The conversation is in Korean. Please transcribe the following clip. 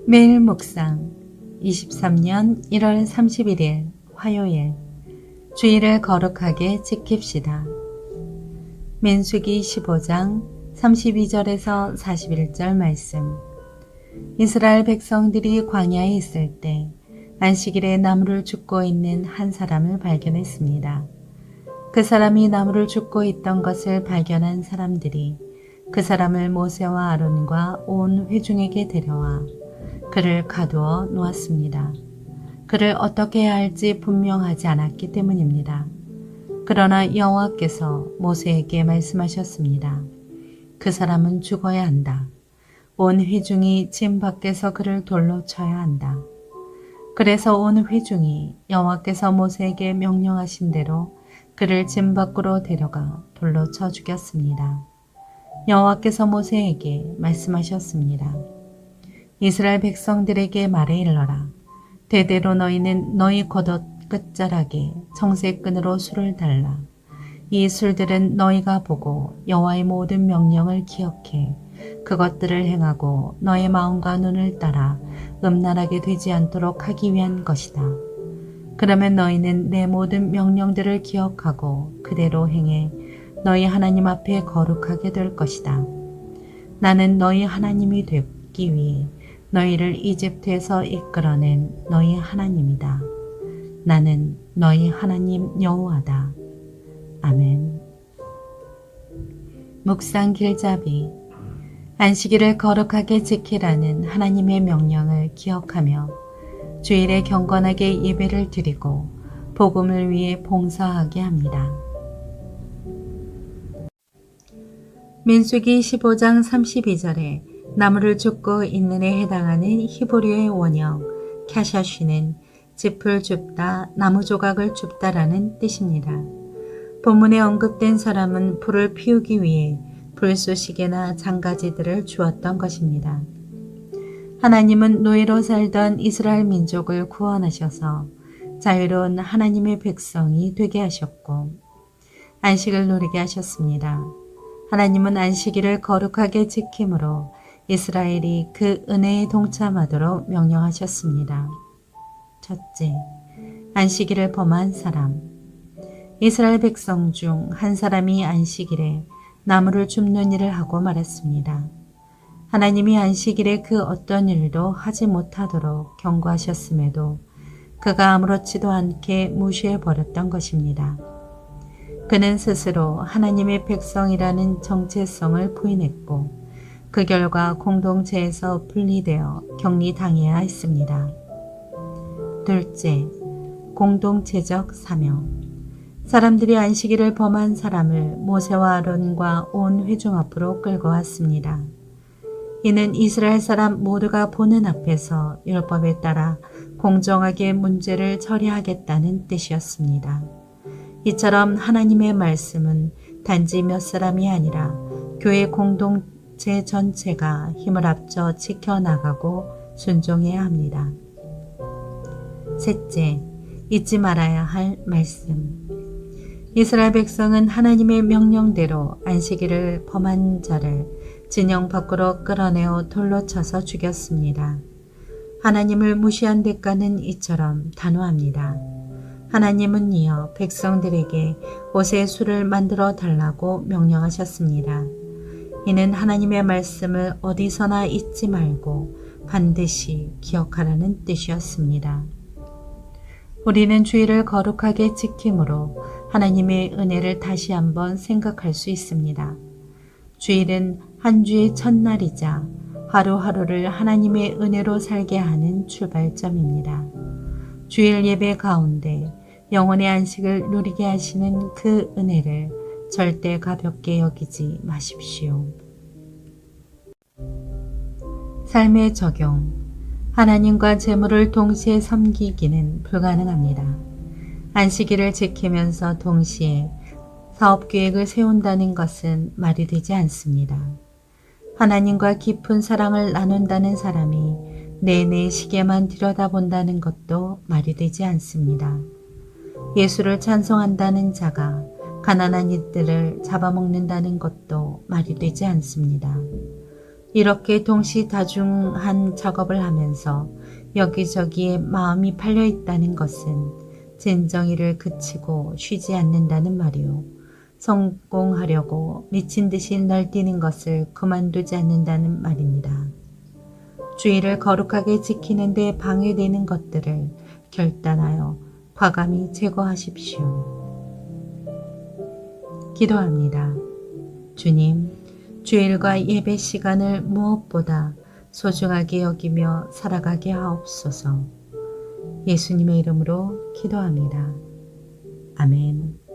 매일 묵상 23년 1월 31일 화요일 주일을 거룩하게 지킵시다. 민수기 15장 32절에서 41절 말씀. 이스라엘 백성들이 광야에 있을 때 안식일에 나무를 줍고 있는 한 사람을 발견했습니다. 그 사람이 나무를 줍고 있던 것을 발견한 사람들이 그 사람을 모세와 아론과 온 회중에게 데려와 그를 가두어 놓았습니다. 그를 어떻게 해야 할지 분명하지 않았기 때문입니다. 그러나 여호와께서 모세에게 말씀하셨습니다. 그 사람은 죽어야 한다. 온 회중이 진 밖에서 그를 돌로 쳐야 한다. 그래서 온 회중이 여호와께서 모세에게 명령하신 대로 그를 진 밖으로 데려가 돌로 쳐 죽였습니다. 여호와께서 모세에게 말씀하셨습니다. 이스라엘 백성들에게 말해 일러라. 대대로 너희는 너희 겉옷 끝자락에 청색끈으로 술을 달라. 이 술들은 너희가 보고 여호와의 모든 명령을 기억해 그것들을 행하고 너의 마음과 눈을 따라 음란하게 되지 않도록 하기 위한 것이다. 그러면 너희는 내 모든 명령들을 기억하고 그대로 행해 너희 하나님 앞에 거룩하게 될 것이다. 나는 너희 하나님이 되기 위해 너희를 이집트에서 이끌어낸 너희 하나님이다. 나는 너희 하나님 여호와다. 아멘. 묵상 길잡이. 안식일을 거룩하게 지키라는 하나님의 명령을 기억하며 주일에 경건하게 예배를 드리고 복음을 위해 봉사하게 합니다. 민수기 15장 32절에 나무를 줍고 있는에 해당하는 히브리어의 원형 캬샤쉬는 짚을 줍다, 나무 조각을 줍다라는 뜻입니다. 본문에 언급된 사람은 불을 피우기 위해 불쏘시개나 장가지들을 주었던 것입니다. 하나님은 노예로 살던 이스라엘 민족을 구원하셔서 자유로운 하나님의 백성이 되게 하셨고 안식을 누리게 하셨습니다. 하나님은 안식일을 거룩하게 지킴으로 이스라엘이 그 은혜에 동참하도록 명령하셨습니다. 첫째, 안식일을 범한 사람. 이스라엘 백성 중 한 사람이 안식일에 나무를 줍는 일을 하고 말았습니다. 하나님이 안식일에 그 어떤 일도 하지 못하도록 경고하셨음에도 그가 아무렇지도 않게 무시해버렸던 것입니다. 그는 스스로 하나님의 백성이라는 정체성을 부인했고 그 결과 공동체에서 분리되어 격리당해야 했습니다. 둘째, 공동체적 사명. 사람들이 안식일을 범한 사람을 모세와 아론과 온 회중 앞으로 끌고 왔습니다. 이는 이스라엘 사람 모두가 보는 앞에서 율법에 따라 공정하게 문제를 처리하겠다는 뜻이었습니다. 이처럼 하나님의 말씀은 단지 몇 사람이 아니라 교회 공동체 전체가 힘을 합쳐 지켜나가고 순종해야 합니다. 셋째, 잊지 말아야 할 말씀. 이스라엘 백성은 하나님의 명령대로 안식일을 범한 자를 진영 밖으로 끌어내어 돌로 쳐서 죽였습니다. 하나님을 무시한 대가는 이처럼 단호합니다. 하나님은 이어 백성들에게 옷의 수를 만들어 달라고 명령하셨습니다. 이는 하나님의 말씀을 어디서나 잊지 말고 반드시 기억하라는 뜻이었습니다. 우리는 주일을 거룩하게 지킴으로 하나님의 은혜를 다시 한번 생각할 수 있습니다. 주일은 한 주의 첫날이자 하루하루를 하나님의 은혜로 살게 하는 출발점입니다. 주일 예배 가운데 영혼의 안식을 누리게 하시는 그 은혜를 절대 가볍게 여기지 마십시오. 삶의 적용. 하나님과 재물을 동시에 섬기기는 불가능합니다. 안식일을 지키면서 동시에 사업계획을 세운다는 것은 말이 되지 않습니다. 하나님과 깊은 사랑을 나눈다는 사람이 내내 시계만 들여다본다는 것도 말이 되지 않습니다. 예수를 찬송한다는 자가 가난한 이들을 잡아먹는다는 것도 말이 되지 않습니다. 이렇게 동시다중한 작업을 하면서 여기저기에 마음이 팔려 있다는 것은 진정이를 그치고 쉬지 않는다는 말이요. 성공하려고 미친 듯이 날뛰는 것을 그만두지 않는다는 말입니다. 주의를 거룩하게 지키는 데 방해되는 것들을 결단하여 과감히 제거하십시오. 기도합니다. 주님, 주일과 예배 시간을 무엇보다 소중하게 여기며 살아가게 하옵소서. 예수님의 이름으로 기도합니다. 아멘.